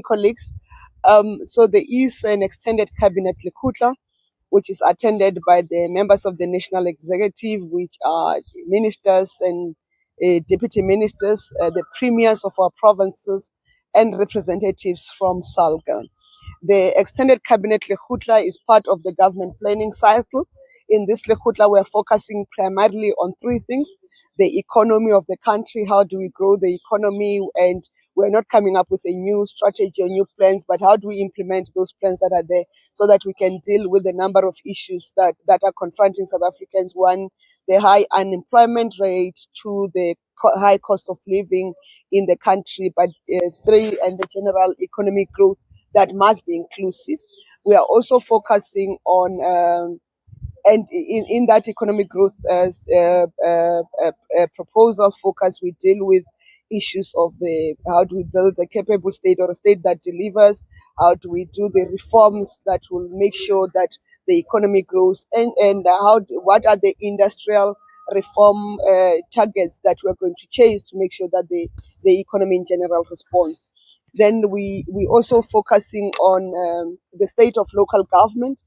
Colleagues, so there is an extended Cabinet Lekgotla, which is attended by the members of the National Executive, which are ministers and deputy ministers, the premiers of our provinces, and representatives from SALGA. The extended Cabinet Lekgotla is part of the government planning cycle. In this Lekgotla, we're focusing primarily on three things: the economy of the country, how do we grow the economy, and we're not coming up with a new strategy or new plans, but how do we implement those plans that are there so that we can deal with the number of issues that are confronting South Africans. One, the high unemployment rate; two, the high cost of living in the country; but three, and the general economic growth that must be inclusive. We are also focusing on and in that economic growth proposal focus, we deal with issues of how do we build a capable state or a state that delivers, how do we do the reforms that will make sure that the economy grows, and what are the industrial reform targets that we're going to chase to make sure that the economy in general responds. Then we also focusing on the state of local government,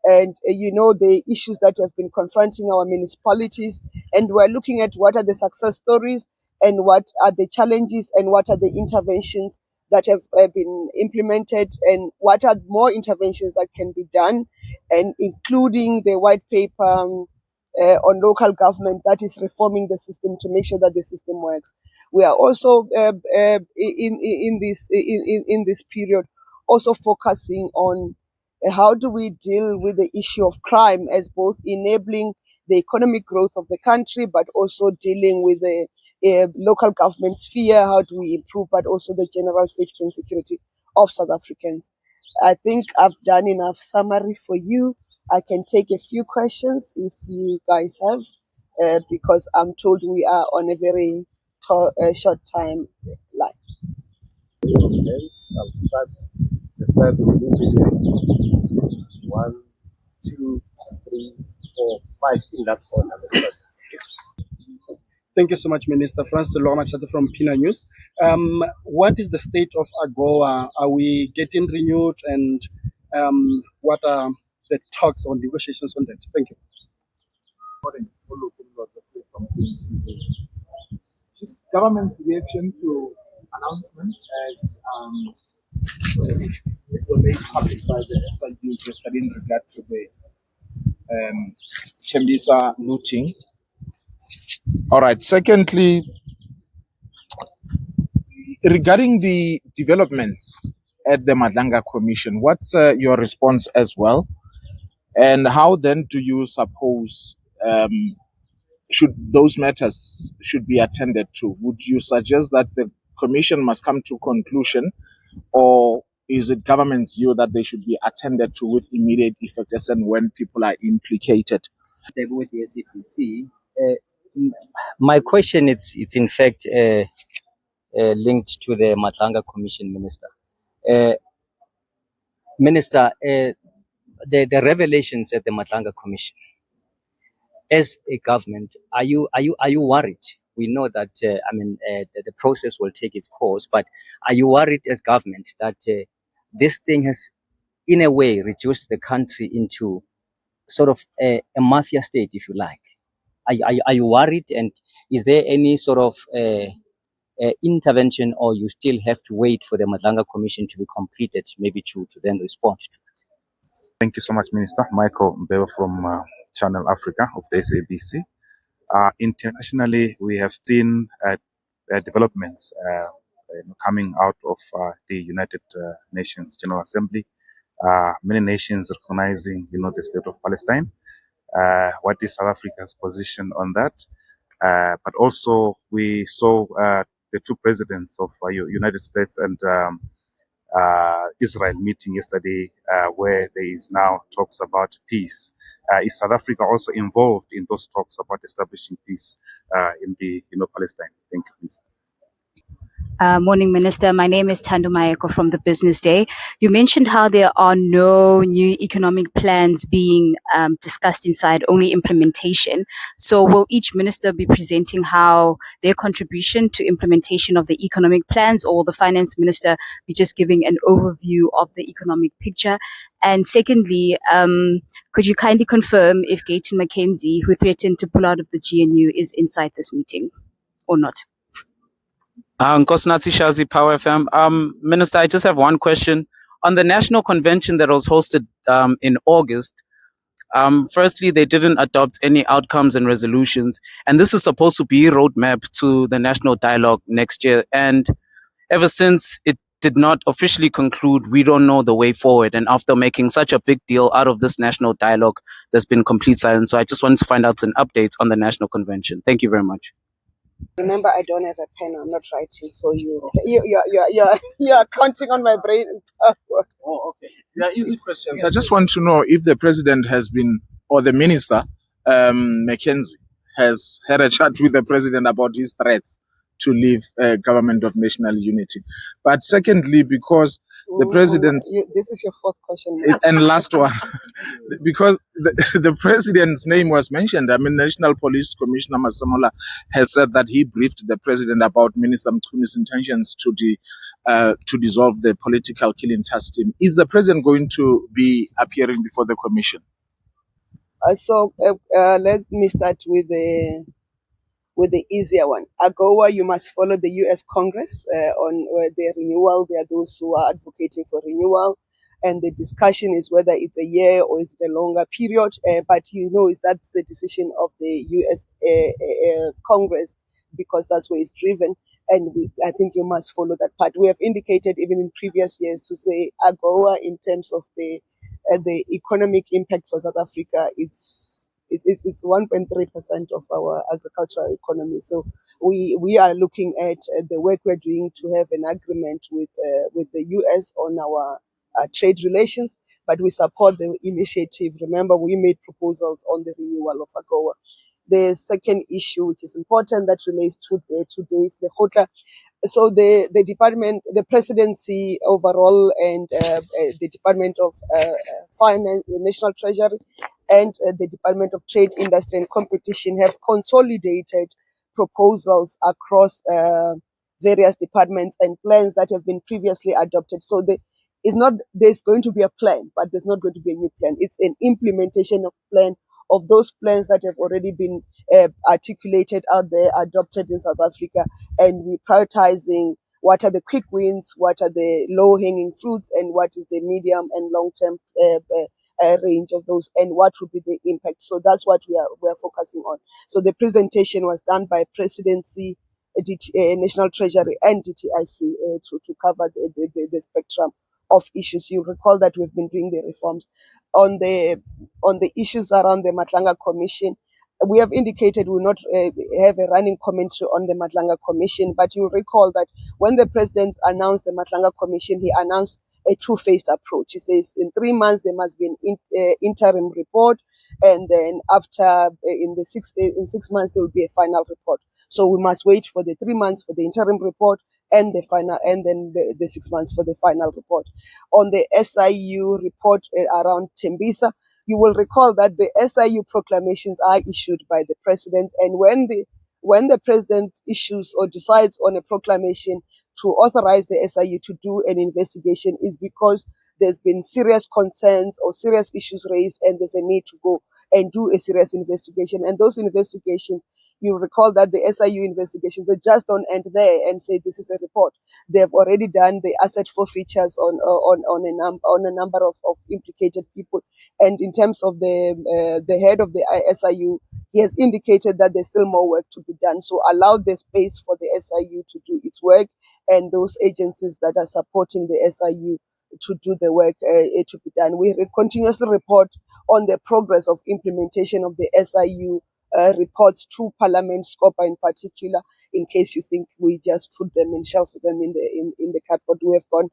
and the issues that have been confronting our municipalities, and we're looking at what are the success stories and what are the challenges and what are the interventions that have been implemented and what are more interventions that can be done, and including the white paper on local government that is reforming the system to make sure that the system works. We are also in this period also focusing on how do we deal with the issue of crime as both enabling the economic growth of the country, but also dealing with the local government sphere. How do we improve, but also the general safety and security of South Africans. I think I've done enough summary for you. I can take a few questions if you guys have, because I'm told we are on a very short time line. I'll start the side of the 1, 2, 3, 4, 5 in that order. Thank you so much, Minister. Francis Makgatho from Pina News. What is the state of AGOA? Are we getting renewed, and what are the talks or negotiations on that? Thank you. Just government's reaction to announcement as it was made public by the SIU yesterday in regard to the Tembisa looting. All right. Secondly, regarding the developments at the Madlanga Commission, what's your response as well? And how then do you suppose should those matters should be attended to? Would you suggest that the commission must come to conclusion, or is it government's view that they should be attended to with immediate effect as and when people are implicated? With the SAPC, my question it's in fact linked to the Madlanga Commission, Minister. Minister, the revelations at the Madlanga Commission. As a government, are you worried? We know that the process will take its course, but are you worried as government that this thing has, in a way, reduced the country into sort of a mafia state, if you like? Are you worried, and is there any sort of intervention, or you still have to wait for the Madlanga Commission to be completed, maybe to then respond to it? Thank you so much, Minister. Michael Mbeo from Channel Africa of the SABC. Internationally, we have seen developments coming out of the United Nations General Assembly. Many nations recognizing, the state of Palestine. What is South Africa's position on that? But also, we saw the two presidents of United States and Israel meeting yesterday, where there is now talks about peace. Is South Africa also involved in those talks about establishing peace in the Palestine? Thank you, Minister. Morning, Minister. My name is Tando Mayeko from the Business Day. You mentioned how there are no new economic plans being discussed inside, only implementation. So will each minister be presenting how their contribution to implementation of the economic plans, or will the finance minister be just giving an overview of the economic picture? And secondly, could you kindly confirm if Gayton McKenzie, who threatened to pull out of the GNU, is inside this meeting or not? Nkosinathi Shazi, Power FM. Minister, I just have one question. On the national convention that was hosted in August, firstly, they didn't adopt any outcomes and resolutions, and this is supposed to be a roadmap to the national dialogue next year. And ever since it did not officially conclude, we don't know the way forward. And after making such a big deal out of this national dialogue, there's been complete silence. So I just wanted to find out an update on the national convention. Thank you very much. Remember, I don't have a pen. I'm not writing, so you're counting on my brain. Oh, okay. Yeah, easy questions. I just want to know if the president has been, or the minister, Mackenzie, has had a chat with the president about his threats to leave government of national unity. But secondly, because the president... This is your fourth question. And last one, because the president's name was mentioned. I mean, National Police Commissioner Masamola has said that he briefed the president about Minister Mchuni's intentions to dissolve the political killing task team. Is the president going to be appearing before the commission? Let me start with the easier one. AGOA, you must follow the U.S. Congress on the renewal. There are those who are advocating for renewal, and the discussion is whether it's a year or is it a longer period. But that's the decision of the U.S. Congress, because that's where it's driven. And I think you must follow that part. We have indicated even in previous years to say AGOA in terms of the economic impact for South Africa. It's 1.3% of our agricultural economy. So we are looking at the work we're doing to have an agreement with the US on our trade relations, but we support the initiative. Remember, we made proposals on the renewal of AGOA. The second issue, which is important, that relates to today's Lekgotla. So the department, the presidency overall, and the Department of Finance, the National Treasury, and the Department of Trade, Industry and Competition have consolidated proposals across various departments and plans that have been previously adopted. So there's going to be a plan, but there's not going to be a new plan. It's an implementation of those plans that have already been articulated out there, adopted in South Africa, and we're prioritizing what are the quick wins, what are the low-hanging fruits, and what is the medium and long-term range of those, and what would be the impact. So that's what we're focusing on. So the presentation was done by Presidency, National Treasury, and DTIC to cover the spectrum of issues. You recall that we've been doing the reforms on the issues around the Matlanga Commission. We have indicated we will not have a running commentary on the Matlanga Commission, but you'll recall that when the president announced the Matlanga Commission, he announced a two-phased approach. He says in 3 months there must be an interim report, and then after in 6 months there will be a final report. So we must wait for the 3 months for the interim report and the final, and then the 6 months for the final report. On the SIU report around Tembisa, you will recall that the SIU proclamations are issued by the president, and when the president issues or decides on a proclamation to authorize the SIU to do an investigation, is because there's been serious concerns or serious issues raised, and there's a need to go and do a serious investigation. And those investigations, you recall that the SIU investigations, they just don't end there and say this is a report. They've already done the asset forfeitures on a number of implicated people. And in terms of the head of the SIU, he has indicated that there's still more work to be done. So allow the space for the SIU to do its work, and those agencies that are supporting the SIU to do the work to be done. We continuously report on the progress of implementation of the SIU reports to Parliament, SCOPA in particular, in case you think we just put them and shelf them in the cupboard. We have gone,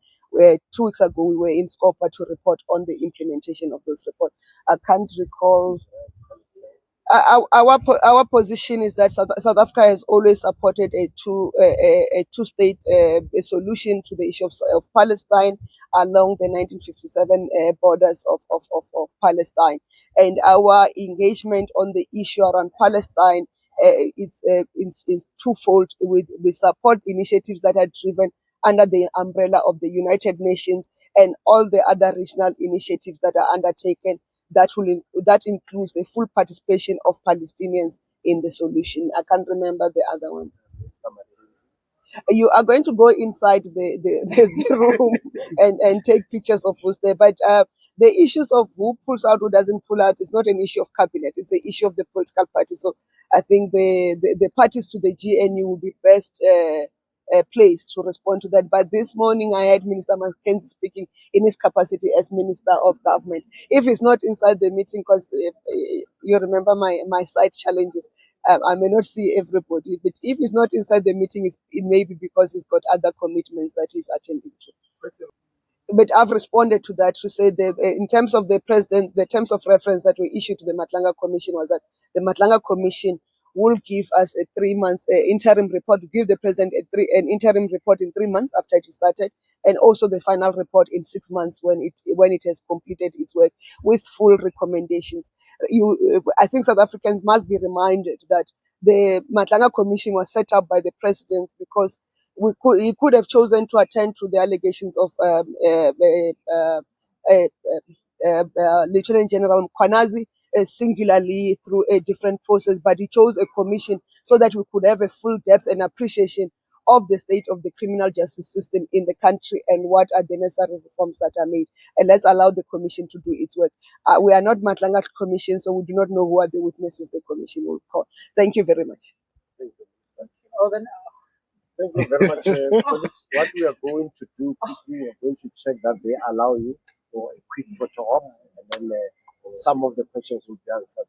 2 weeks ago we were in SCOPA to report on the implementation of those reports. I can't recall. our position is that South Africa has always supported a two-state solution to the issue of Palestine along the 1957 borders of Palestine, and our engagement on the issue around Palestine is twofold. We support initiatives that are driven under the umbrella of the United Nations and all the other regional initiatives that are undertaken that includes the full participation of Palestinians in the solution. I can't remember the other one. You are going to go inside the room and take pictures of who's there. But the issues of who pulls out, who doesn't pull out is not an issue of cabinet. It's the issue of the political party. So I think the parties to the GNU will be best placed to respond to that. But this morning I heard Minister Mackenzie speaking in his capacity as Minister of Government. If he's not inside the meeting, because you remember my side challenges, I may not see everybody, but if he's not inside the meeting, it may be because he's got other commitments that he's attending to. But I've responded to that to say that in terms of the president, the terms of reference that were issued to the Matlanga Commission was that the Matlanga Commission will give us a 3 months interim report, give the president an interim report in 3 months after it is started, and also the final report in 6 months when it has completed its work with full recommendations. I think South Africans must be reminded that the Matlanga Commission was set up by the president because he could have chosen to attend to the allegations of Lieutenant General Mkhwanazi singularly through a different process, but he chose a commission so that we could have a full depth and appreciation of the state of the criminal justice system in the country and what are the necessary reforms that are made. And let's allow the commission to do its work. We are not Matlanga Commission, so we do not know who are the witnesses the commission will call. Thank you very much. Thank you very much. Colleagues. What we are going to do quickly, we are going to check that they allow you for a quick photo op, and then some of the questions will be answered.